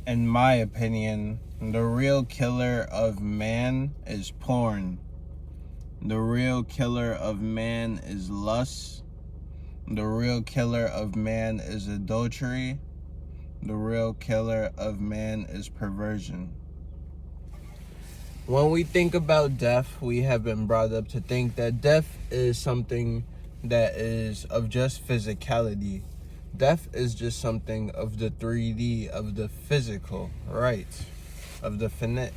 In my opinion, the real killer of man is porn. The real killer of man is lust. The real killer of man is adultery. The real killer of man is perversion. When we think about death, we have been brought up to think that death is something that is of just physicality. Death is just something of the 3D, of the physical, right? Of the finite.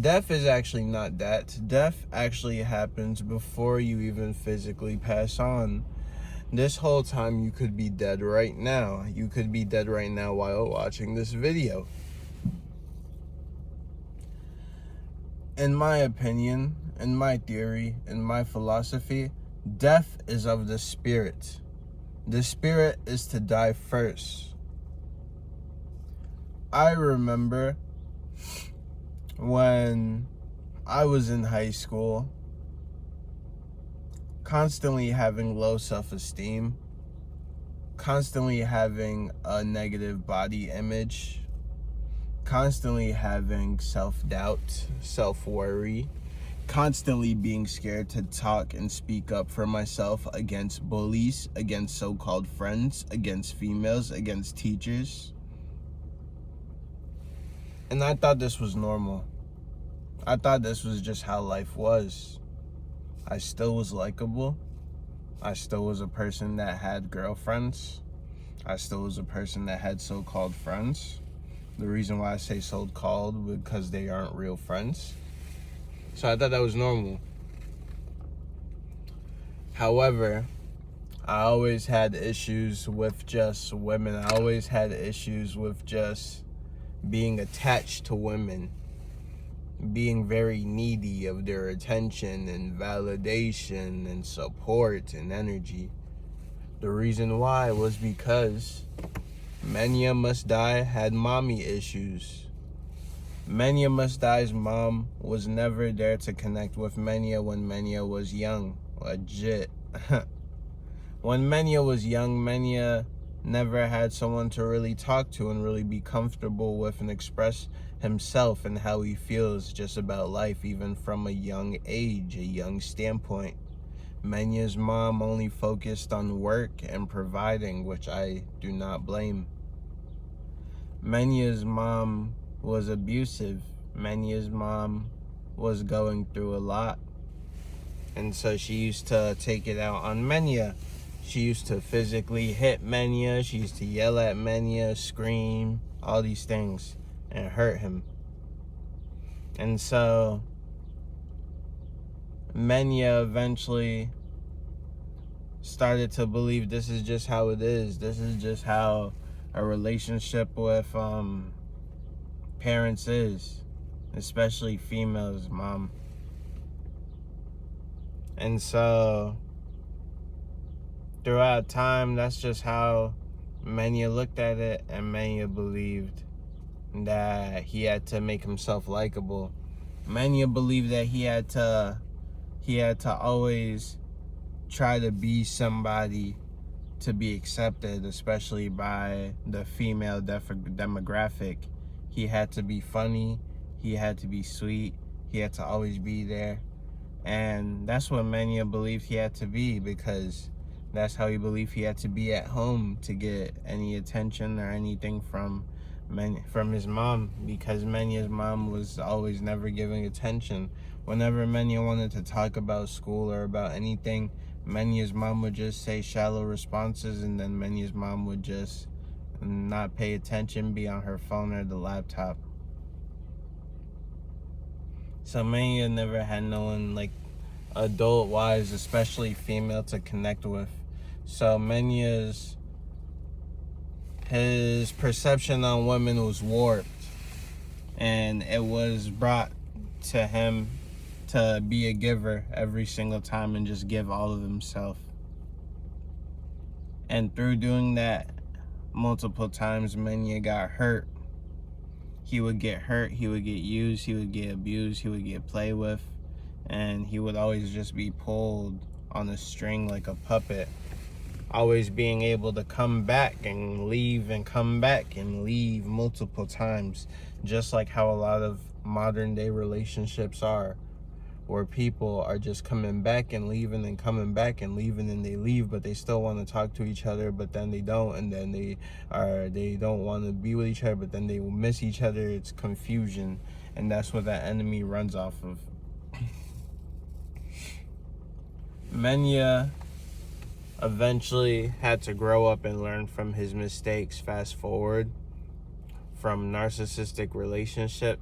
Death is actually not that. Death actually happens before you even physically pass on. This whole time you could be dead right now. You could be dead right now while watching this video. In my opinion, in my theory, in my philosophy, death is of the spirit. The spirit is to die first. I remember when I was in high school, constantly having low self-esteem, constantly having a negative body image, constantly having self-doubt, self-worry, constantly being scared to talk and speak up for myself against bullies, against so-called friends, against females, against teachers. And I thought this was normal. I thought this was just how life was. I still was likable. I still was a person that had girlfriends. I still was a person that had so-called friends. The reason why I say so-called, because they aren't real friends. So I thought that was normal. However, I always had issues with just women. I always had issues with just being attached to women, being very needy of their attention and validation and support and energy. The reason why was because Menya Must Die had mommy issues. Menya Must Die's mom was never there to connect with Menya when Menya was young. Legit. When Menya was young, Menya never had someone to really talk to and really be comfortable with and express himself and how he feels just about life, even from a young age, a young standpoint. Menya's mom only focused on work and providing, which I do not blame. Menya's mom was abusive. Menya's mom was going through a lot. And so she used to take it out on Menya. She used to physically hit Menya. She used to yell at Menya, scream, all these things, and hurt him. And so Menya eventually started to believe this is just how it is. This is just how a relationship with parents is, especially females, mom. And so throughout time, that's just how Menya looked at it, and Menya believed that he had to make himself likable. Menya believed that he had to always try to be somebody to be accepted, especially by the female demographic. He had to be funny, he had to be sweet, he had to always be there. And that's what Menya believed he had to be, because that's how he believed he had to be at home to get any attention or anything from his mom, because Menya's mom was always never giving attention. Whenever Menya wanted to talk about school or about anything, Menya's mom would just say shallow responses, and then Menya's mom would just not pay attention, be on her phone or the laptop. So Menya never had no one, like, adult-wise, especially female, to connect with. So his perception on women was warped, and it was brought to him to be a giver every single time and just give all of himself. And through doing that multiple times, Menya got hurt. He would get hurt, he would get used, he would get abused, he would get played with, and he would always just be pulled on a string like a puppet. always being able to come back and leave and come back and leave multiple times, just like how a lot of modern day relationships are, where people are just coming back and leaving and coming back and leaving, and they leave, but they still want to talk to each other, but then they don't, and then they don't want to be with each other, but then they will miss each other. It's confusion, and that's what that enemy runs off of. Menya eventually had to grow up and learn from his mistakes. Fast forward from narcissistic relationship,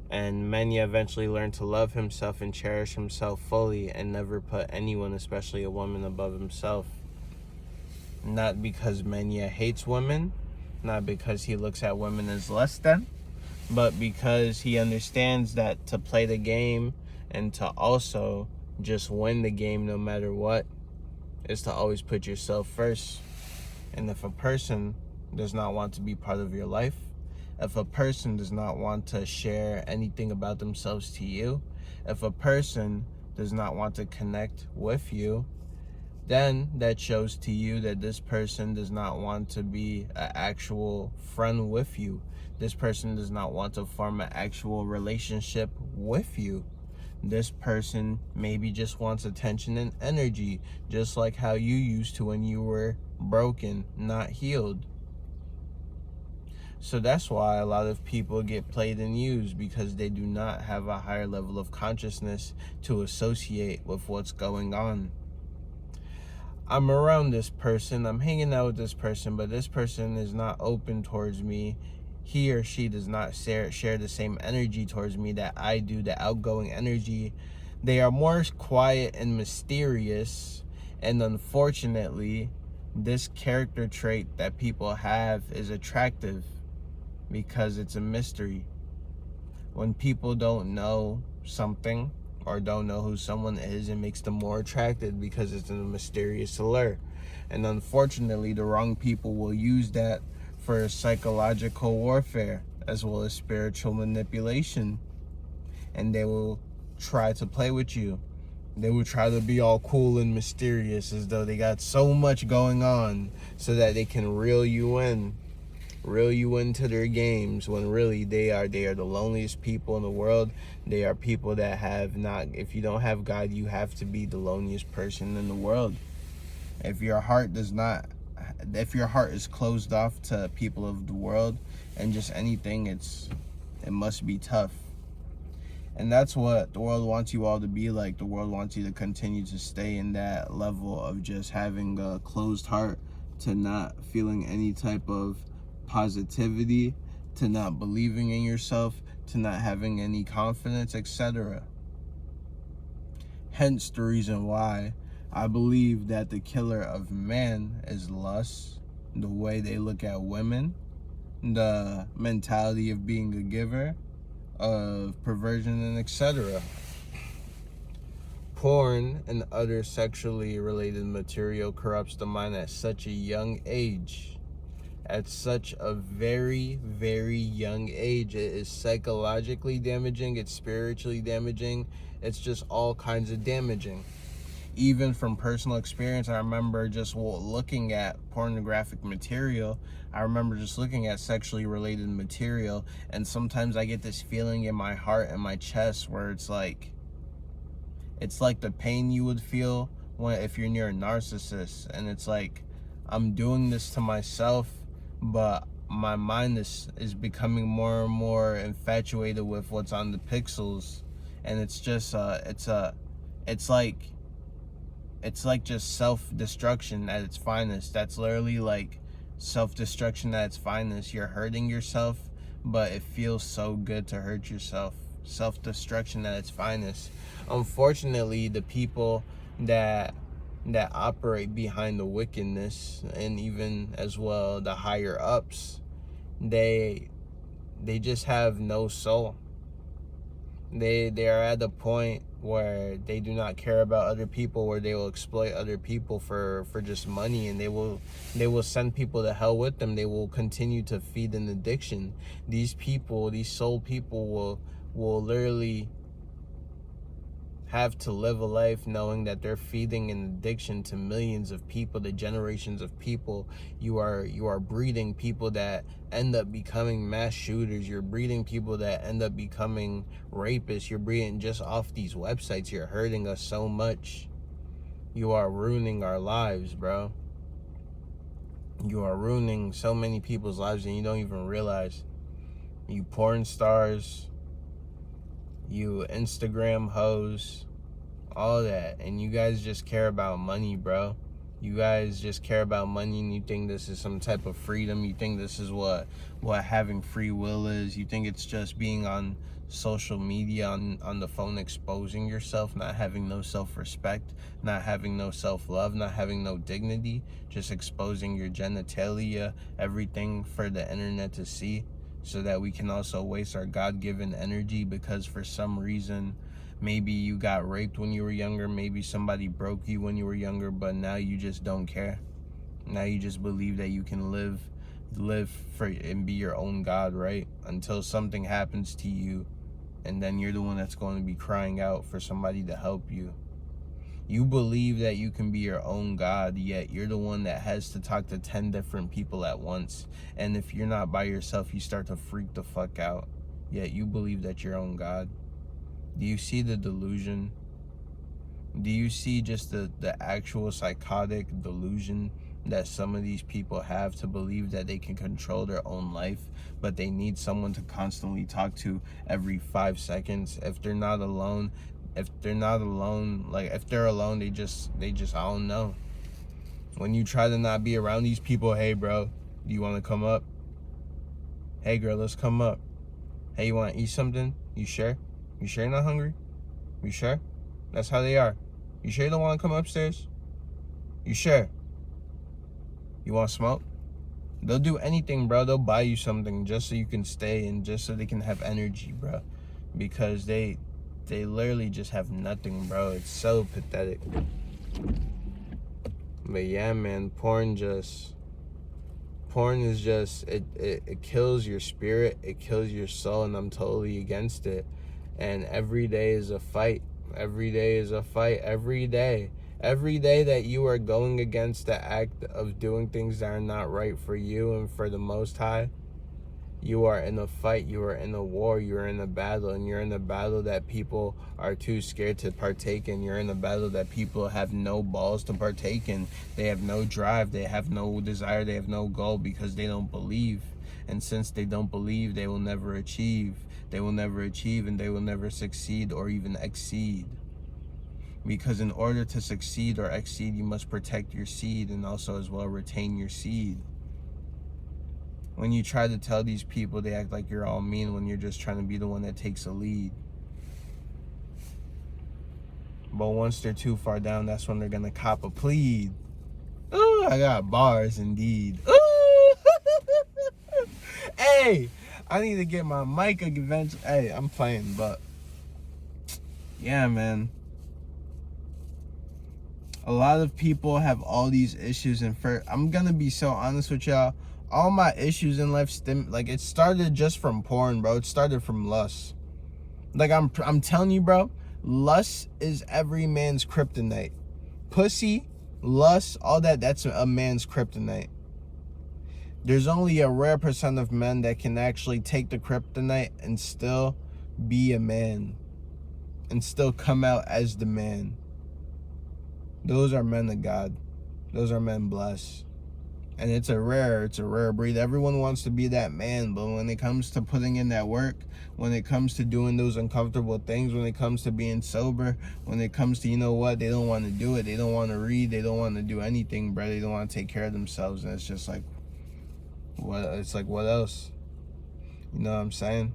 and Menya eventually learned to love himself and cherish himself fully and never put anyone, especially a woman, above himself. Not because Menya hates women, not because he looks at women as less than, but because he understands that to play the game and to also just win the game no matter what is to always put yourself first. And if a person does not want to be part of your life, if a person does not want to share anything about themselves to you, if a person does not want to connect with you, then that shows to you that this person does not want to be an actual friend with you. This person does not want to form an actual relationship with you. This person maybe just wants attention and energy, just like how you used to when you were broken, not healed. So that's why a lot of people get played and used, because they do not have a higher level of consciousness to associate with what's going on. I'm around this person, I'm hanging out with this person, but this person is not open towards me. He or she does not share the same energy towards me that I do, the outgoing energy. They are more quiet and mysterious, and unfortunately, this character trait that people have is attractive because it's a mystery. When people don't know something or don't know who someone is, it makes them more attracted because it's a mysterious allure. And unfortunately, the wrong people will use that for psychological warfare as well as spiritual manipulation. And they will try to play with you. They will try to be all cool and mysterious as though they got so much going on so that they can reel you into their games, when really they are the loneliest people in the world. They are people that have not, if you don't have God, you have to be the loneliest person in the world. If your heart is closed off to people of the world and just anything, it must be tough. And that's what the world wants you all to be like. The world wants you to continue to stay in that level of just having a closed heart, to not feeling any type of positivity, to not believing in yourself, to not having any confidence, etc. Hence the reason why I believe that the killer of man is lust, the way they look at women, the mentality of being a giver, of perversion, and etc. Porn and other sexually related material corrupts the mind at such a young age. At such a very, very young age. It is psychologically damaging, it's spiritually damaging, it's just all kinds of damaging. Even from personal experience, I remember just looking at pornographic material. I remember just looking at sexually related material, and sometimes I get this feeling in my heart and my chest where it's like the pain you would feel if you're near a narcissist, and it's like, I'm doing this to myself, but my mind is becoming more and more infatuated with what's on the pixels, and it's just it's like just self-destruction at its finest. That's literally like self-destruction at its finest. You're hurting yourself, but it feels so good to hurt yourself. Self-destruction at its finest. Unfortunately, the people that operate behind the wickedness, and even as well the higher ups, they just have no soul. They are at the point where they do not care about other people, where they will exploit other people for just money, and they will send people to hell with them. They will continue to feed an addiction. These people, these soul people, will literally have to live a life knowing that they're feeding an addiction to millions of people, to generations of people. You are breeding people that end up becoming mass shooters. You're breeding people that end up becoming rapists. You're breeding just off these websites. You're hurting us so much. You are ruining our lives, bro. You are ruining so many people's lives and you don't even realize. You porn stars, you Instagram hoes, all that, and you guys just care about money, bro. You guys just care about money, and you think this is some type of freedom. You think this is what having free will is. You think it's just being on social media, on the phone, exposing yourself, not having no self-respect, not having no self-love, not having no dignity, just exposing your genitalia, everything for the internet to see, so that we can also waste our God-given energy because for some reason, maybe you got raped when you were younger, maybe somebody broke you when you were younger, but now you just don't care. Now you just believe that you can live for and be your own God, right? Until something happens to you, and then you're the one that's going to be crying out for somebody to help you. You believe that you can be your own God, yet you're the one that has to talk to 10 different people at once. And if you're not by yourself, you start to freak the fuck out. Yet you believe that you're your own God. Do you see the delusion? Do you see just the actual psychotic delusion that some of these people have to believe that they can control their own life, but they need someone to constantly talk to every 5 seconds? If they're not alone, like if they're alone, they just I don't know. When you try to not be around these people, hey bro, do you want to come up? Hey girl, let's come up. Hey, you want to eat something? You sure? You sure you're not hungry? You sure? That's how they are. You sure you don't want to come upstairs? You sure? You want to smoke? They'll do anything, bro. They'll buy you something just so you can stay and just so they can have energy, bro. Because they literally just have nothing, bro. It's so pathetic. But yeah, man, porn is just, it kills your spirit, it kills your soul, and I'm totally against it. And every day is a fight. Every day is a fight. Every day that you are going against the act of doing things that are not right for you and for the Most High, you are in a fight, you are in a war, you are in a battle, and you're in a battle that people are too scared to partake in. You're in a battle that people have no balls to partake in. They have no drive, they have no desire, they have no goal because they don't believe. And since they don't believe, they will never achieve. They will never achieve, and they will never succeed or even exceed. Because in order to succeed or exceed, you must protect your seed and also as well retain your seed. When you try to tell these people, they act like you're all mean when you're just trying to be the one that takes a lead. But once they're too far down, that's when they're going to cop a plead. Ooh, I got bars indeed. Ooh. Hey, I need to get my mic eventually. Hey, I'm playing, but yeah, man. A lot of people have all these issues, and I'm gonna be so honest with y'all. All my issues in life it started just from porn, bro. It started from lust. Like I'm telling you, bro, lust is every man's kryptonite. Pussy, lust, all that's a man's kryptonite. There's only a rare percent of men that can actually take the kryptonite and still be a man and still come out as the man. Those are men of God. Those are men blessed. And it's a rare breed. Everyone wants to be that man, but when it comes to putting in that work, when it comes to doing those uncomfortable things, when it comes to being sober, when it comes to, you know what, they don't want to do it. They don't want to read. They don't want to do anything, bro. They don't want to take care of themselves. And it's just like, what else? You know what I'm saying?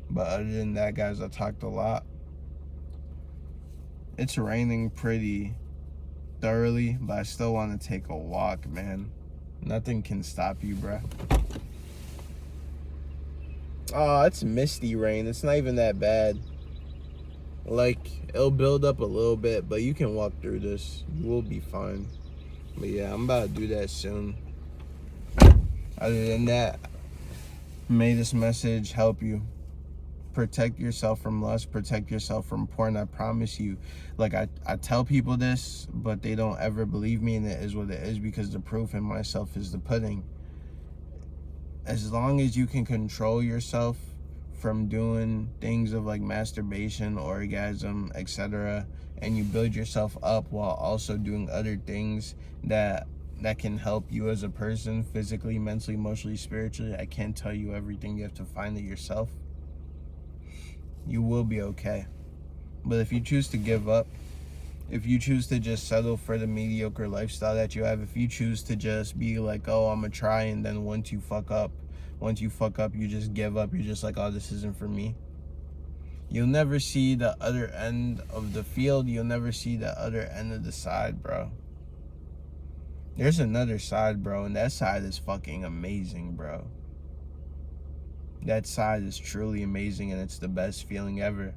But other than that, guys, I talked a lot. It's raining pretty thoroughly, but I still want to take a walk, man. Nothing can stop you, bro. Oh, it's misty rain. It's not even that bad. Like, it'll build up a little bit, but you can walk through this. You will be fine. But yeah, I'm about to do that soon. Other than that, may this message help you. protect yourself from lust, protect yourself from porn. I promise you. Like, I tell people this, but they don't ever believe me, and it is what it is, because the proof in myself is the pudding. As long as you can control yourself from doing things of like masturbation, orgasm, etc., and you build yourself up while also doing other things that can help you as a person, physically, mentally, emotionally, spiritually. I can't tell you everything. You have to find it yourself. You will be okay. But if you choose to give up, if you choose to just settle for the mediocre lifestyle that you have, if you choose to just be like, oh, I'm gonna try, and then once you fuck up, you just give up. You're just like, oh, this isn't for me. You'll never see the other end of the field. You'll never see the other end of the side, bro. There's another side, bro, and that side is fucking amazing, bro. That side is truly amazing, and it's the best feeling ever.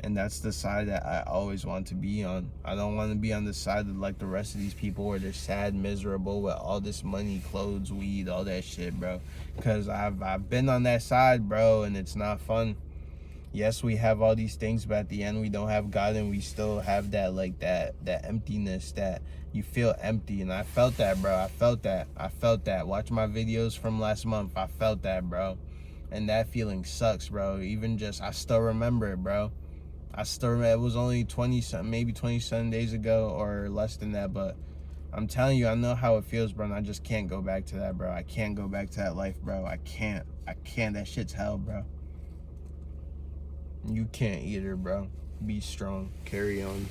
And that's the side that I always want to be on. I don't want to be on the side of like the rest of these people where they're sad, miserable with all this money, clothes, weed, all that shit, bro. Because I've been on that side, bro, and it's not fun. Yes, we have all these things, but at the end we don't have God, and we still have that like that emptiness, that you feel empty. And I felt that, bro. I felt that. Watch my videos from last month. I felt that, bro. And that feeling sucks, bro. Even just, I still remember it, bro. I still remember. It was only 27 days ago or less than that, but I'm telling you, I know how it feels, bro, and I just can't go back to that, bro. I can't go back to that life, bro. I can't. That shit's hell, bro. You can't either, bro. Be strong. Carry on.